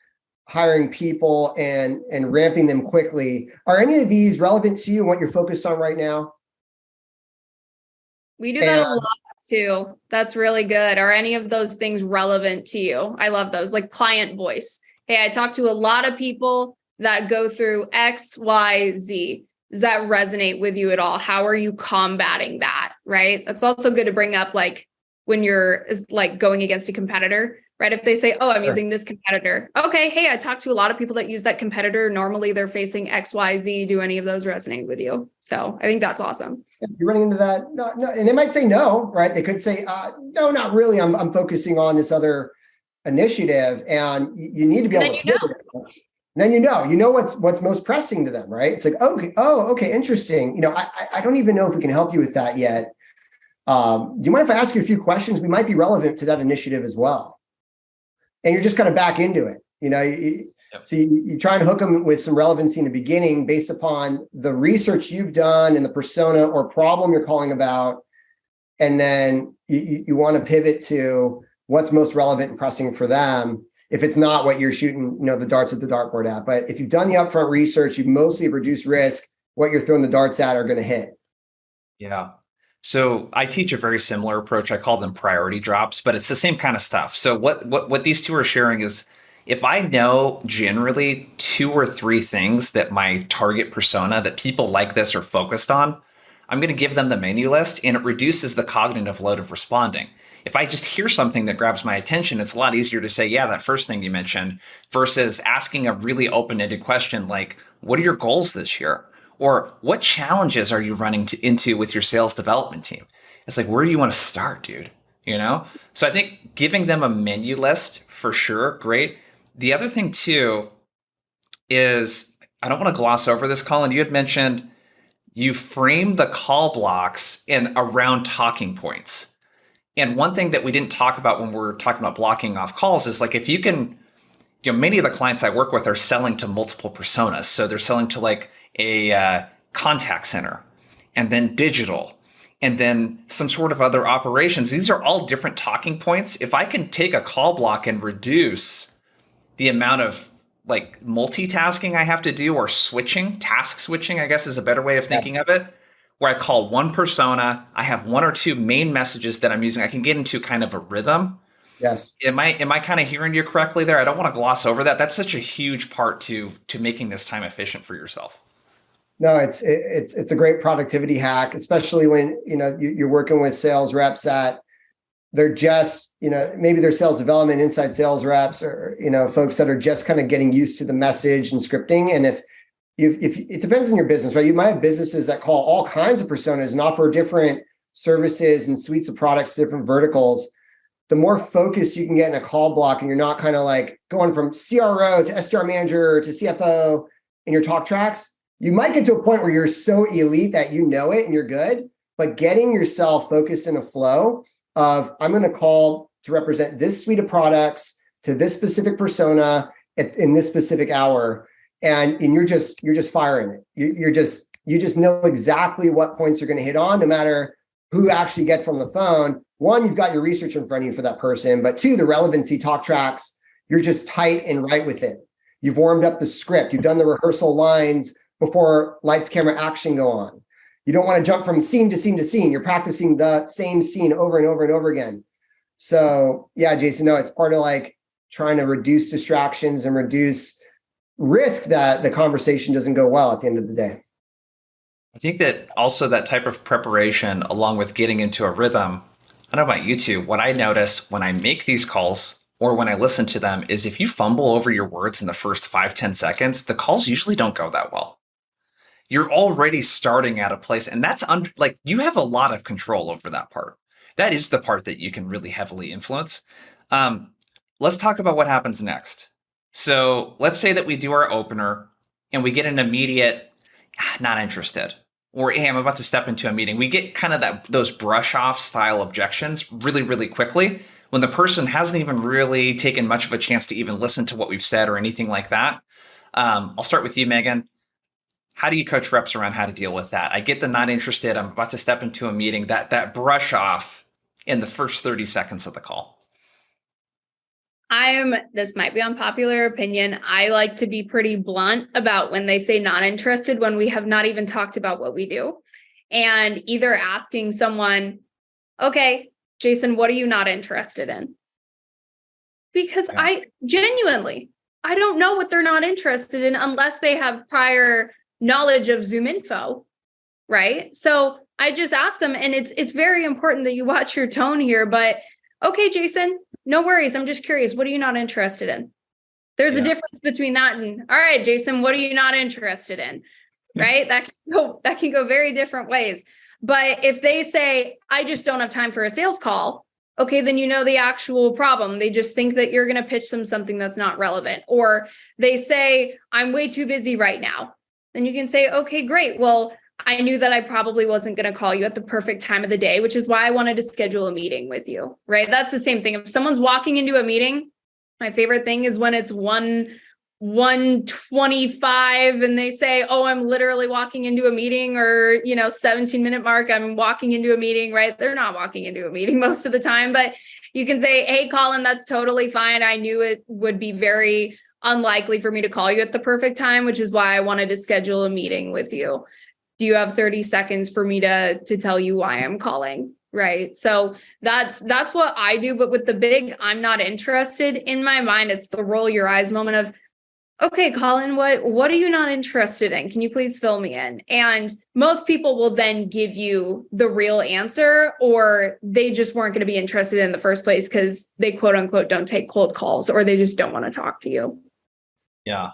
hiring people, and ramping them quickly. Are any of these relevant to you and what you're focused on right now? We do that a lot too. That's really good. Are any of those things relevant to you? I love those, like client voice. Hey, I talk to a lot of people that go through X, Y, Z. Does that resonate with you at all? How are you combating that? Right. That's also good to bring up, like when you're like going against a competitor, right? If they say, oh, I'm using this competitor. Okay. Hey, I talked to a lot of people that use that competitor. Normally they're facing X, Y, Z. Do any of those resonate with you? So I think that's awesome. You're running into that. No, and they might say no, right? They could say, no, not really. I'm focusing on this other initiative, and you need to be able to pivot. Then you know what's most pressing to them, right? It's like, okay, interesting. I don't even know if we can help you with that yet. Do you mind if I ask you a few questions? We might be relevant to that initiative as well. And you're just kind of back into it. So you try and hook them with some relevancy in the beginning based upon the research you've done and the persona or problem you're calling about. And then you want to pivot to what's most relevant and pressing for them. If it's not what you're shooting, the darts at the dartboard at. But if you've done the upfront research, you've mostly reduced risk, what you're throwing the darts at are going to hit. Yeah. So I teach a very similar approach. I call them priority drops, but it's the same kind of stuff. So what these two are sharing is, if I know generally 2 or 3 things that my target persona, that people like this are focused on, I'm going to give them the menu list, and it reduces the cognitive load of responding. If I just hear something that grabs my attention, it's a lot easier to say, yeah, that first thing you mentioned, versus asking a really open-ended question like, what are your goals this year? Or what challenges are you running into with your sales development team? It's like, where do you want to start, dude? So I think giving them a menu list for sure, great. The other thing too is, I don't want to gloss over this, Colin. You had mentioned you frame the call blocks around talking points. And one thing that we didn't talk about when we're talking about blocking off calls is, like, if you can, many of the clients I work with are selling to multiple personas. So they're selling to like a contact center, and then digital, and then some sort of other operations. These are all different talking points. If I can take a call block and reduce the amount of like multitasking I have to do, or task switching, I guess is a better way of thinking of it, where I call one persona, I have 1 or 2 main messages that I'm using, I can get into kind of a rhythm. Yes. Am I kind of hearing you correctly there? I don't want to gloss over that. That's such a huge part to making this time efficient for yourself. No, it's a great productivity hack, especially when you're working with sales reps that they're just, maybe they're sales development, inside sales reps, or folks that are just kind of getting used to the message and scripting. And if it depends on your business, right? You might have businesses that call all kinds of personas and offer different services and suites of products to different verticals. The more focus you can get in a call block, and you're not kind of like going from CRO to SDR manager to CFO in your talk tracks, you might get to a point where you're so elite that you know it and you're good. But getting yourself focused in a flow of, I'm going to call to represent this suite of products to this specific persona in this specific hour, and you're just firing it. You just know exactly what points you're going to hit on, no matter who actually gets on the phone. 1, you've got your research in front of you for that person, but 2, the relevancy talk tracks, you're just tight and right with it. You've warmed up the script. You've done the rehearsal lines before lights, camera, action go on. You don't want to jump from scene to scene to scene. You're practicing the same scene over and over and over again. So yeah, Jason, no, it's part of like trying to reduce distractions and reduce risk that the conversation doesn't go well at the end of the day. I think that also that type of preparation, along with getting into a rhythm, I don't know about you two, what I notice when I make these calls or when I listen to them is, if you fumble over your words in the first 5-10 seconds, the calls usually don't go that well. You're already starting at a place, and that's like, you have a lot of control over that part. That is the part that you can really heavily influence. Let's talk about what happens next. So let's say that we do our opener and we get an immediate, not interested, or, hey, I'm about to step into a meeting. We get kind of those brush off style objections really, really quickly, when the person hasn't even really taken much of a chance to even listen to what we've said or anything like that. I'll start with you, Megan. How do you coach reps around how to deal with that? I get the not interested. I'm about to step into a meeting. That brush off in the first 30 seconds of the call. This might be unpopular opinion. I like to be pretty blunt about when they say not interested, when we have not even talked about what we do. And either asking someone, okay, Jason, what are you not interested in? Because Yeah. I don't know what they're not interested in unless they have prior knowledge of ZoomInfo, right? So I just ask them, and it's very important that you watch your tone here, but okay, Jason, no worries. I'm just curious. What are you not interested in? There's a difference between that and, all right, Jason, what are you not interested in? Right? That can go very different ways. But if they say, I just don't have time for a sales call, okay, then you know the actual problem. They just think that you're going to pitch them something that's not relevant. Or they say, I'm way too busy right now. Then you can say, okay, great. Well, I knew that I probably wasn't going to call you at the perfect time of the day, which is why I wanted to schedule a meeting with you, right? That's the same thing. If someone's walking into a meeting, my favorite thing is when it's 1:25 and they say, oh, I'm literally walking into a meeting, or, 17-minute mark, I'm walking into a meeting, right? They're not walking into a meeting most of the time, but you can say, hey, Colin, that's totally fine. I knew it would be very unlikely for me to call you at the perfect time, which is why I wanted to schedule a meeting with you. Do you have 30 seconds for me to tell you why I'm calling? Right. So that's what I do. But with the big, I'm not interested, in my mind, it's the roll your eyes moment of, okay, Colin, what are you not interested in? Can you please fill me in? And most people will then give you the real answer, or they just weren't going to be interested in the first place because they quote unquote don't take cold calls, or they just don't want to talk to you. Yeah.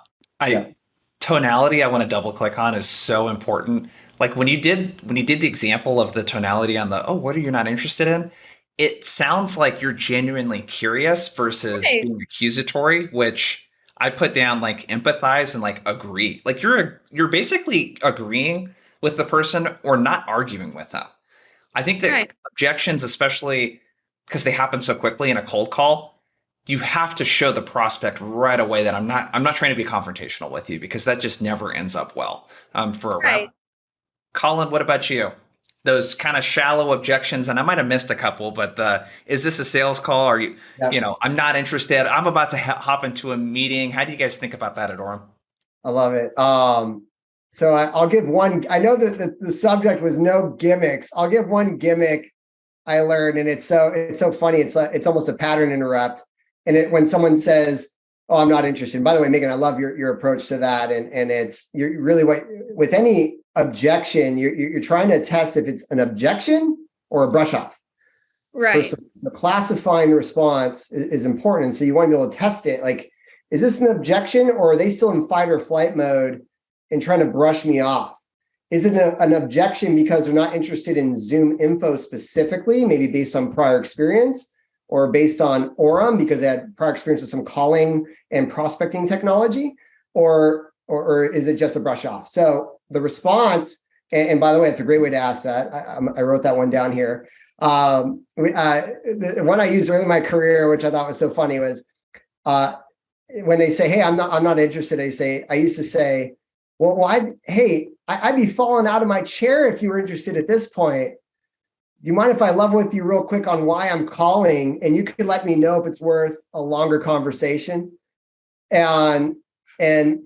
Tonality I want to double click on is so important. Like when you did the example of the tonality on the, oh, what are you not interested in? It sounds like you're genuinely curious versus being accusatory, which I put down like empathize and like agree. Like you're basically agreeing with the person or not arguing with them. I think that objections, especially because they happen so quickly in a cold call, you have to show the prospect right away that I'm not trying to be confrontational with you, because that just never ends up well for a rep. Colin, what about you? Those kind of shallow objections, and I might have missed a couple, but is this a sales call? Are you, I'm not interested. I'm about to hop into a meeting. How do you guys think about that at Orum? I love it. So I'll give one. I know that the subject was no gimmicks. I'll give one gimmick I learned, and it's so funny. It's almost a pattern interrupt. And when someone says, "Oh, I'm not interested." And by the way, Megan, I love your approach to that. And you're really with any objection, you're trying to test if it's an objection or a brush off. Right. First of all, so classifying the response is important. And so you want to be able to test it. Like, is this an objection, or are they still in fight or flight mode and trying to brush me off? Is it an objection because they're not interested in ZoomInfo specifically, maybe based on prior experience, or based on Orum because they had prior experience with some calling and prospecting technology, or is it just a brush off? So the response, and by the way, it's a great way to ask that. I wrote that one down here. The one I used early in my career, which I thought was so funny, was when they say, "Hey, I'm not interested." I used to say, "Well, I'd be falling out of my chair if you were interested at this point. Do you mind if I level with you real quick on why I'm calling, and you could let me know if it's worth a longer conversation?" And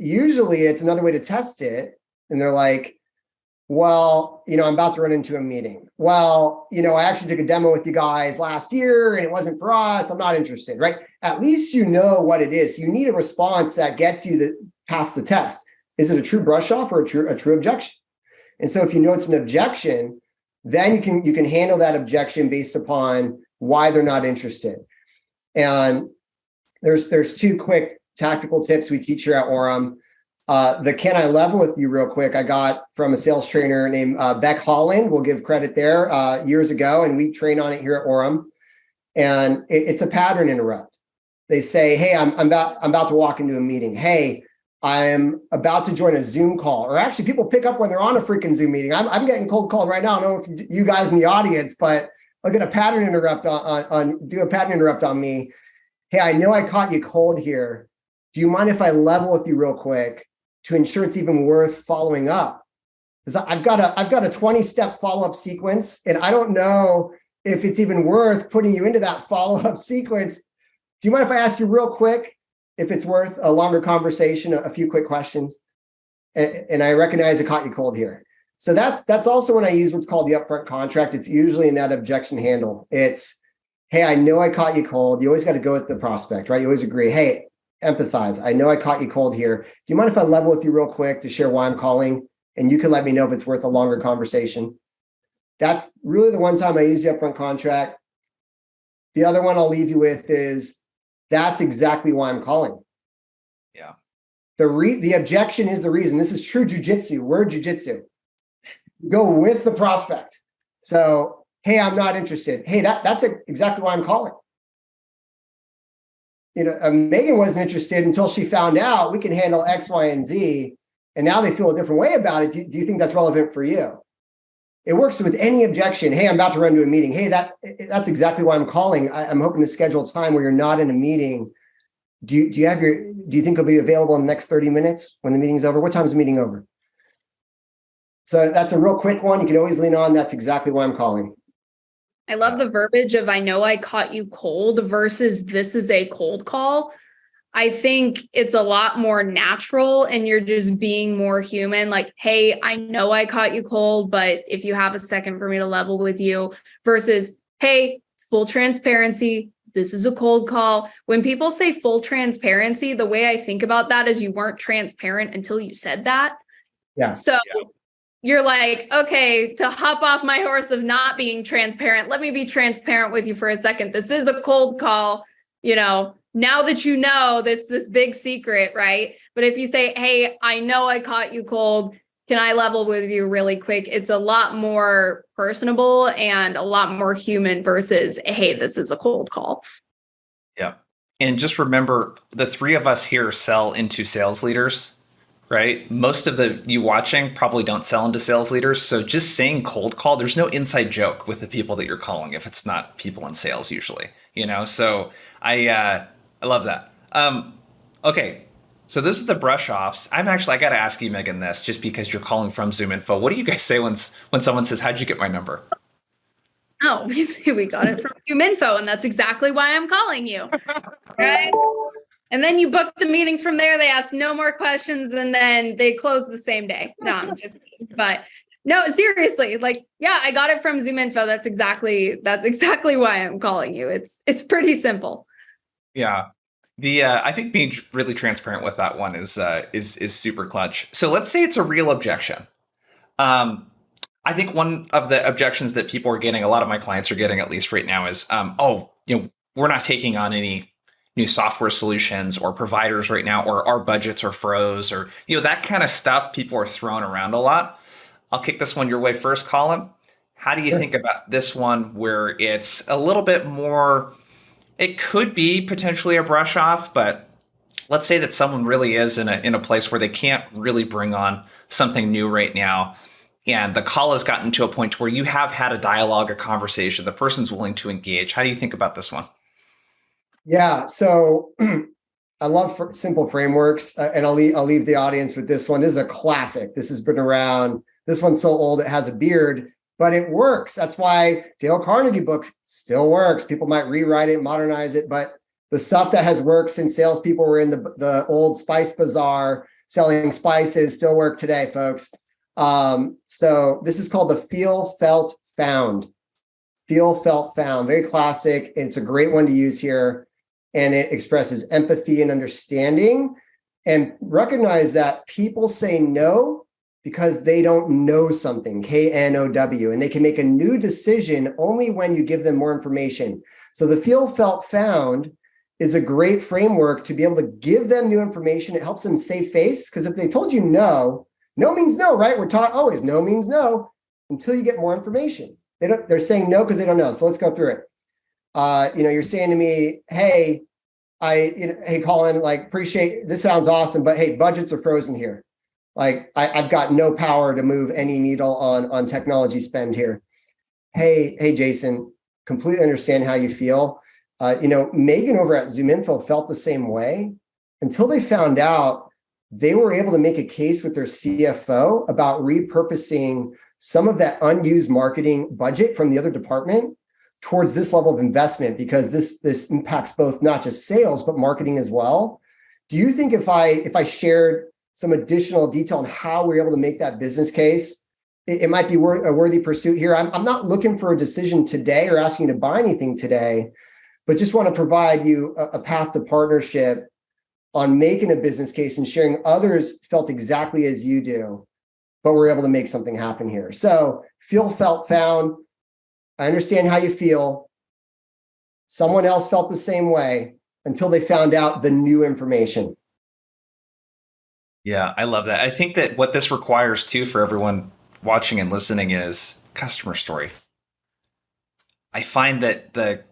usually it's another way to test it. And they're like, "Well, I'm about to run into a meeting. Well, I actually took a demo with you guys last year and it wasn't for us. I'm not interested," right? At least you know what it is. You need a response that gets you past the test. Is it a true brush off or a true objection? And so if you know it's an objection, then you can handle that objection based upon why they're not interested. And there's two quick tactical tips we teach here at Orum. The can I level with you real quick, I got from a sales trainer named Beck Holland. We'll give credit there years ago, and we train on it here at Orum. And it's a pattern interrupt. They say, "Hey, I'm about to walk into a meeting. Hey, I'm about to join a Zoom call." Or actually, people pick up when they're on a freaking Zoom meeting. I'm getting cold called right now. I don't know if you guys in the audience, but I'll get a pattern interrupt do a pattern interrupt on me. "Hey, I know I caught you cold here. Do you mind if I level with you real quick? to ensure it's even worth following up. Because I've got a 20-step follow-up sequence, and I don't know if it's even worth putting you into that follow-up sequence. Do you mind if I ask you real quick if it's worth a longer conversation, a few quick questions? And I recognize I caught you cold here. So that's also when I use what's called the upfront contract. It's usually in that objection handle. It's, hey, I know I caught you cold. You always got to go with the prospect, right? You always agree, hey, empathize. I know I caught you cold here. Do you mind if I level with you real quick to share why I'm calling? And you can let me know if it's worth a longer conversation. That's really the one time I use the upfront contract. The other one I'll leave you with is, that's exactly why I'm calling. Yeah. The objection is the reason. This is true jujitsu, word jujitsu. Go with the prospect. So, hey, I'm not interested. Hey, that's exactly why I'm calling. Megan wasn't interested until she found out we can handle X, Y, and Z. And now they feel a different way about it. Do you think that's relevant for you? It works with any objection. Hey, I'm about to run to a meeting. Hey, that's exactly why I'm calling. I'm hoping to schedule a time where you're not in a meeting. Do you think it'll be available in the next 30 minutes when the meeting's over? What time's the meeting over? So that's a real quick one. You can always lean on. That's exactly why I'm calling. I love the verbiage of, I know I caught you cold versus this is a cold call. I think it's a lot more natural and you're just being more human. Like, hey, I know I caught you cold, but if you have a second for me to level with you, versus, hey, full transparency, this is a cold call. When people say full transparency, the way I think about that is you weren't transparent until you said that. Yeah. So you're like, okay, to hop off my horse of not being transparent, let me be transparent with you for a second. This is a cold call, now that you know that's this big secret, right? But if you say, hey, I know I caught you cold, can I level with you really quick? It's a lot more personable and a lot more human versus, hey, this is a cold call. Yeah. And just remember, the three of us here sell into sales leaders, right? Most of you watching probably don't sell into sales leaders. So just saying cold call, there's no inside joke with the people that you're calling if it's not people in sales usually, So I love that. Okay, so this is the brush offs. I got to ask you, Megan, this just because you're calling from ZoomInfo. What do you guys say when someone says, "How'd you get my number?" Oh, we say we got it from ZoomInfo, and that's exactly why I'm calling you, right? And then you book the meeting from there. They ask no more questions, and then they close the same day. No, I'm just kidding. But no, seriously, I got it from ZoomInfo. That's exactly why I'm calling you. It's pretty simple. Yeah. I think being really transparent with that one is super clutch. So let's say it's a real objection. I think one of the objections that people are getting, a lot of my clients are getting at least right now is, we're not taking on any new software solutions or providers right now, or our budgets are froze, or, that kind of stuff people are throwing around a lot. I'll kick this one your way first, Colin. How do you think about this one where it's a little bit more, it could be potentially a brush off, but let's say that someone really is in a place where they can't really bring on something new right now. And the call has gotten to a point where you have had a dialogue, a conversation, the person's willing to engage. How do you think about this one? Yeah. So I love simple frameworks, and I'll leave the audience with this one. This is a classic. This has been around. This one's so old it has a beard, but it works. That's why Dale Carnegie book still works. People might rewrite it, modernize it, but the stuff that has worked since salespeople were in the old spice bazaar selling spices still work today, folks. So this is called the feel, felt, found. Feel, felt, found. Very classic. It's a great one to use here. And it expresses empathy and understanding. And recognize that people say no because they don't know something, K-N-O-W, and they can make a new decision only when you give them more information. So the feel, felt, found is a great framework to be able to give them new information. It helps them save face, because if they told you no, no means no, right? We're taught always no means no until you get more information. They're saying no because they don't know. So let's go through it. You're saying to me, hey, hey, Colin, appreciate, this sounds awesome, but hey, budgets are frozen here. I've got no power to move any needle on technology spend here. Hey, Jason, completely understand how you feel. Megan over at ZoomInfo felt the same way until they found out they were able to make a case with their CFO about repurposing some of that unused marketing budget from the other department towards this level of investment, because this impacts both not just sales but marketing as well. Do you think if I shared some additional detail on how we're able to make that business case, it might be a worthy pursuit here? I'm not looking for a decision today or asking you to buy anything today, but just want to provide you a path to partnership on making a business case and sharing others felt exactly as you do, but we're able to make something happen here. So feel, felt, found. I understand how you feel. Someone else felt the same way until they found out the new information. Yeah, I love that. I think that what this requires too for everyone watching and listening is customer story. I find that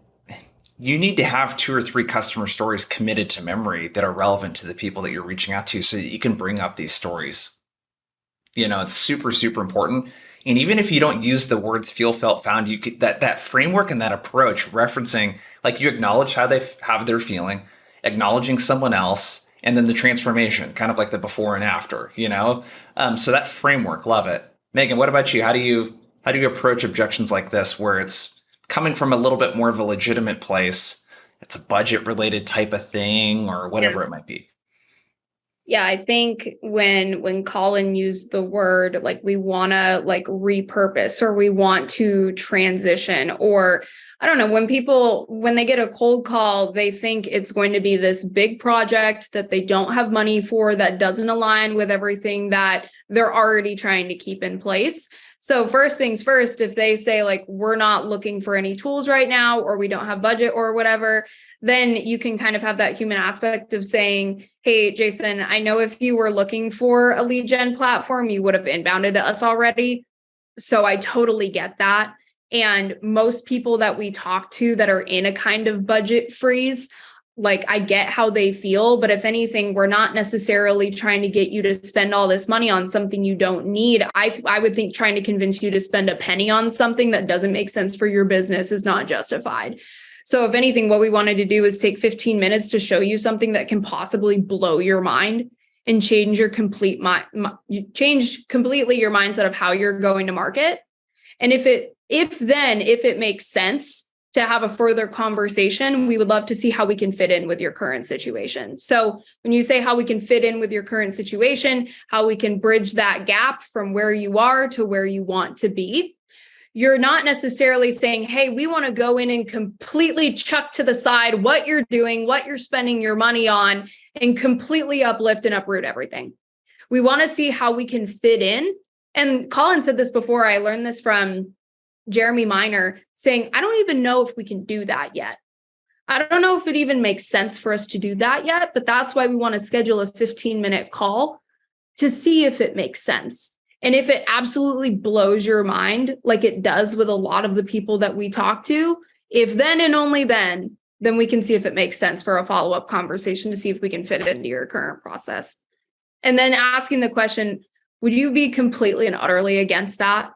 you need to have 2 or 3 customer stories committed to memory that are relevant to the people that you're reaching out to, so that you can bring up these stories. It's super, super important. And even if you don't use the words feel, felt, found, you could, that framework and that approach referencing, like, you acknowledge how they're feeling, acknowledging someone else, and then the transformation, kind of like the before and after, So that framework, love it. Megan, what about you? How do you approach objections like this, where it's coming from a little bit more of a legitimate place? It's a budget related type of thing, or whatever it might be. Yeah, I think when Colin used the word, like, we want to like repurpose, or we want to transition, or I don't know, when they get a cold call, they think it's going to be this big project that they don't have money for, that doesn't align with everything that they're already trying to keep in place. So first things first, if they say like, we're not looking for any tools right now, or we don't have budget or whatever, then you can kind of have that human aspect of saying, hey, Jason, I know if you were looking for a lead gen platform, you would have inbounded to us already. So I totally get that. And most people that we talk to that are in a kind of budget freeze, like, I get how they feel, but if anything, we're not necessarily trying to get you to spend all this money on something you don't need. I would think trying to convince you to spend a penny on something that doesn't make sense for your business is not justified. So if anything, what we wanted to do is take 15 minutes to show you something that can possibly blow your mind and change your change completely your mindset of how you're going to market. And if it makes sense to have a further conversation, we would love to see how we can fit in with your current situation. So when you say how we can fit in with your current situation, how we can bridge that gap from where you are to where you want to be, you're not necessarily saying, hey, we want to go in and completely chuck to the side what you're doing, what you're spending your money on, and completely uplift and uproot everything. We want to see how we can fit in. And Colin said this before. I learned this from Jeremy Miner, saying, I don't even know if we can do that yet. I don't know if it even makes sense for us to do that yet, but that's why we want to schedule a 15-minute call to see if it makes sense. And if it absolutely blows your mind, like it does with a lot of the people that we talk to, if then and only then we can see if it makes sense for a follow-up conversation to see if we can fit it into your current process. And then asking the question, would you be completely and utterly against that?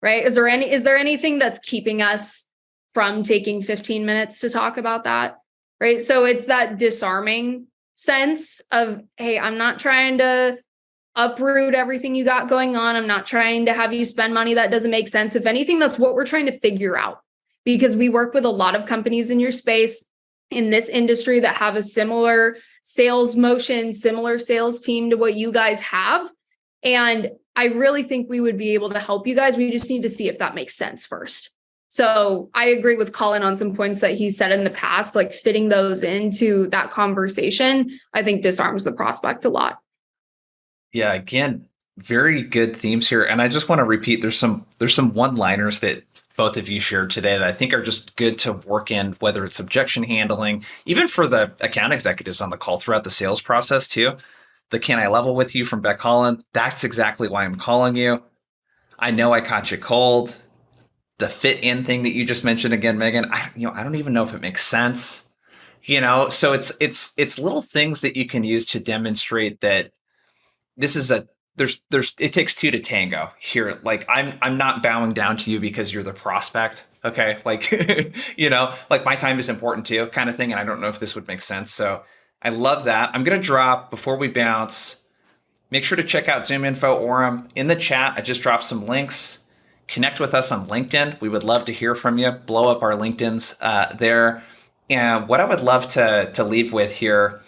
Right? Is there anything that's keeping us from taking 15 minutes to talk about that? Right? So it's that disarming sense of, hey, I'm not trying to uproot everything you got going on. I'm not trying to have you spend money that doesn't make sense. If anything, that's what we're trying to figure out, because we work with a lot of companies in your space, in this industry, that have a similar sales motion, similar sales team to what you guys have. And I really think we would be able to help you guys. We just need to see if that makes sense first. So I agree with Colin on some points that he said in the past, like fitting those into that conversation, I think disarms the prospect a lot. Yeah, again, very good themes here. And I just want to repeat, there's some one-liners that both of you shared today that I think are just good to work in, whether it's objection handling, even for the account executives on the call throughout the sales process too. The "can I level with you" from Beck Holland, that's exactly why I'm calling you. I know I caught you cold. The fit in thing that you just mentioned again, Megan, I don't even know if it makes sense. So it's little things that you can use to demonstrate that this is it takes 2 to tango here. Like I'm not bowing down to you because you're the prospect. Okay. Like, like my time is important too, kind of thing. And I don't know if this would make sense. So I love that. I'm going to drop, before we bounce, Make sure to check out ZoomInfo Orum. In the chat, I just dropped some links. Connect with us on LinkedIn. We would love to hear from you. Blow up our LinkedIns there. And what I would love to leave with here,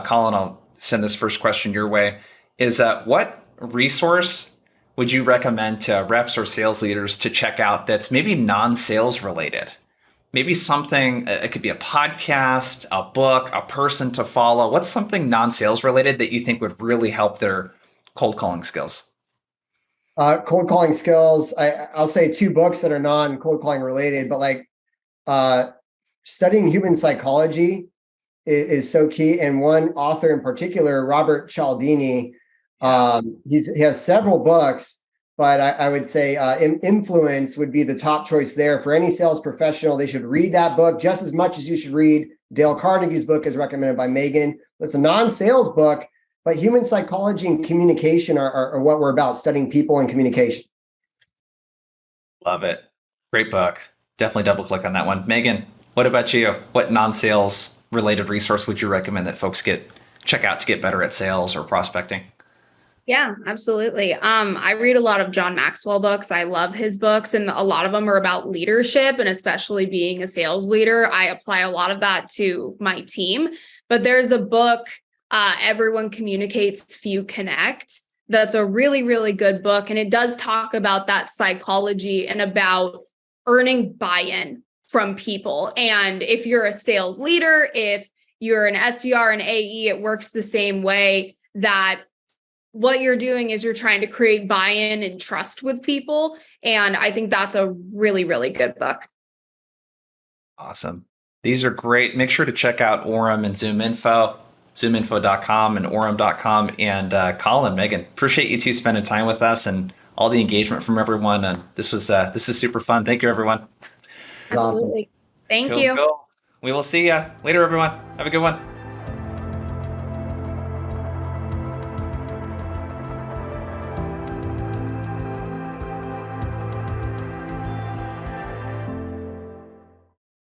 Colin, I'll send this first question your way, is what resource would you recommend to reps or sales leaders to check out that's maybe non-sales related? Maybe something, it could be a podcast, a book, a person to follow. What's something non-sales related that you think would really help their cold calling skills? Cold calling skills. I'll say two books that are non-cold calling related, but like studying human psychology is so key. And one author in particular, Robert Cialdini, he has several books, but I would say Influence would be the top choice there for any sales professional. They should read that book just as much as you should read Dale Carnegie's book, as recommended by Megan. It's a non-sales book, but human psychology and communication are what we're about, studying people and communication. Love it. Great book. Definitely double click on that one. Megan, what about you? What non-sales related resource would you recommend that folks check out to get better at sales or prospecting? Yeah, absolutely. I read a lot of John Maxwell books. I love his books, and a lot of them are about leadership, and especially being a sales leader. I apply a lot of that to my team. But there's a book, Everyone Communicates, Few Connect. That's a really, really good book. And it does talk about that psychology and about earning buy-in from people. And if you're a sales leader, if you're an SDR and AE, it works the same way, that what you're doing is you're trying to create buy-in and trust with people. And I think that's a really, really good book. Awesome. These are great. Make sure to check out Orum and ZoomInfo, zoominfo.com and Orum.com. And Colin, Megan, appreciate you two spending time with us and all the engagement from everyone. And this is super fun. Thank you, everyone. Absolutely. Thank Cool, you. cool. We will see you later, everyone. Have a good one.